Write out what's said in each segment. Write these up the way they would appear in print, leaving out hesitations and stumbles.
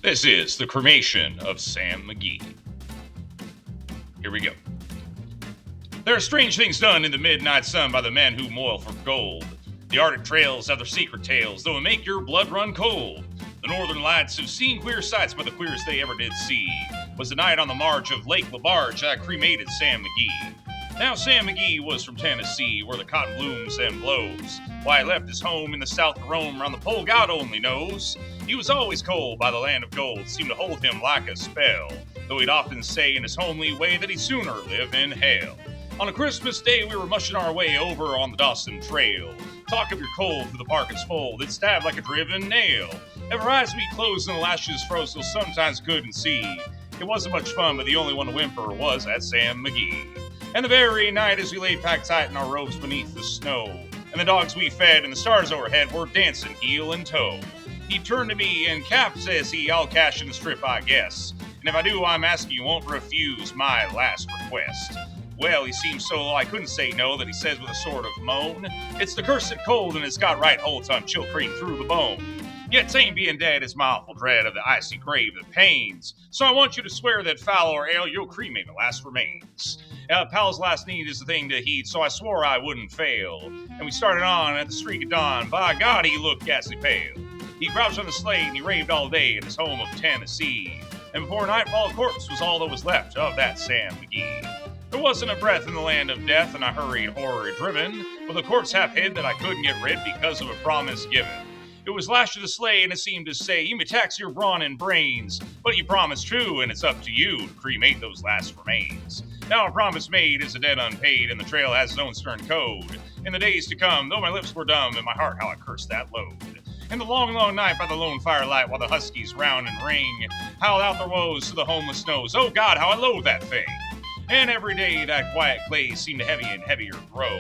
This is the Cremation of Sam McGee. Here we go. There are strange things done in the midnight sun by the men who moil for gold. The Arctic trails have their secret tales that will make your blood run cold. The northern lights have seen queer sights, but the queerest they ever did see was the night on the marge of Lake LaBarge I cremated Sam McGee. Now Sam McGee was from Tennessee, where the cotton blooms and blows. Why he left his home in the south to roam around the pole, God only knows. He was always cold by the land of gold, seemed to hold him like a spell, though he'd often say in his homely way that he'd sooner live in hell. On a Christmas day, we were mushing our way over on the Dawson Trail. Talk of your cold through the parka's fold, it stabbed like a driven nail. Ever eyes we closed and the lashes froze, so sometimes couldn't see. It wasn't much fun, but the only one to whimper was that Sam McGee. And the very night as we lay packed tight in our robes beneath the snow, and the dogs we fed and the stars overhead were dancing heel and toe. He turned to me and, Cap, says he, I'll cash in the strip, I guess. And if I do, I'm asking you won't refuse my last request. Well, he seemed so low I couldn't say no that he says with a sort of moan, it's the cursed cold and it's got right holds on chill cream through the bone. Yet same being dead is my awful dread of the icy grave that pains. So I want you to swear that foul or ale you'll cremate my last remains. Pal's last need is the thing to heed, so I swore I wouldn't fail. And we started on at the streak of dawn. By God, he looked ghastly pale. He crouched on the sleigh and he raved all day in his home of Tennessee. And before nightfall, a corpse was all that was left of that Sam McGee. There wasn't a breath in the land of death, and I hurried, horror-driven, with a corpse half hid that I couldn't get rid because of a promise given. It was lashed to the sleigh, and it seemed to say, you may tax your brawn and brains, but you promised true, and it's up to you to cremate those last remains. Now a promise made is a debt unpaid, and the trail has its own stern code. In the days to come, though my lips were dumb, in my heart how I cursed that load. In the long, long night by the lone firelight, while the huskies round and ring, howled out their woes to the homeless snows. Oh God, how I loathe that thing! And every day that quiet clay seemed to heavy and heavier grow.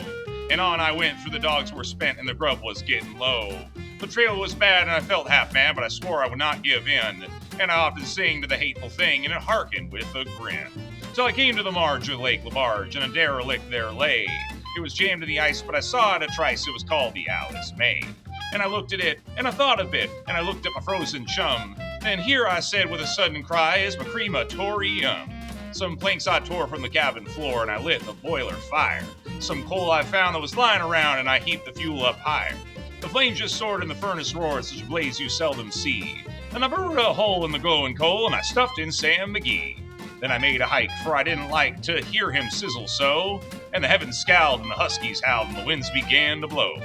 And on I went through the dogs were spent and the grub was getting low. The trail was bad and I felt half mad, but I swore I would not give in. And I often sing to the hateful thing and it hearkened with a grin. Till I came to the marge of Lake LaBarge and a derelict there lay. It was jammed to the ice, but I saw at a trice it was called the Alice May. And I looked at it, and I thought a bit, and I looked at my frozen chum. Then here I said with a sudden cry is my crematorium. Some planks I tore from the cabin floor, and I lit the boiler fire. Some coal I found that was lying around, and I heaped the fuel up higher. The flames just soared and the furnace roared, such a blaze you seldom see. Then I burrowed a hole in the glowing coal, and I stuffed in Sam McGee. Then I made a hike, for I didn't like to hear him sizzle so, and the heavens scowled, and the huskies howled, and the winds began to blow.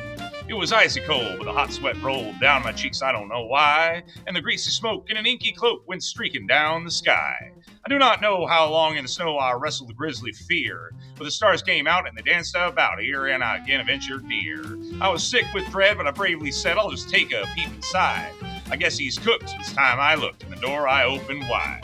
It was icy cold, but the hot sweat rolled down my cheeks, I don't know why, and the greasy smoke in an inky cloak went streaking down the sky. I do not know how long in the snow I wrestled the grisly fear, but the stars came out and they danced about here, and I again ventured near. I was sick with dread, but I bravely said, I'll just take a peep inside. I guess he's cooked. This time I looked, and the door I opened wide.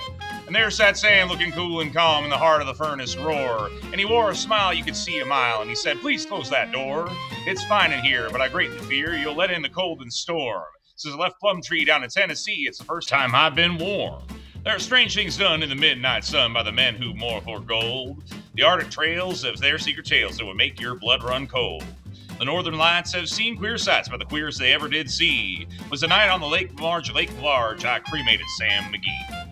And there sat Sam looking cool and calm in the heart of the furnace roar. And he wore a smile you could see a mile, and he said, please close that door. It's fine in here, but I greatly fear you'll let in the cold and storm. Since I left Plum Tree down in Tennessee, it's the first time I've been warm. There are strange things done in the midnight sun by the men who moil for gold. The Arctic trails have their secret tales that will make your blood run cold. The northern lights have seen queer sights, but the queerest they ever did see was the night on the lake marge of Lake Large I cremated Sam McGee.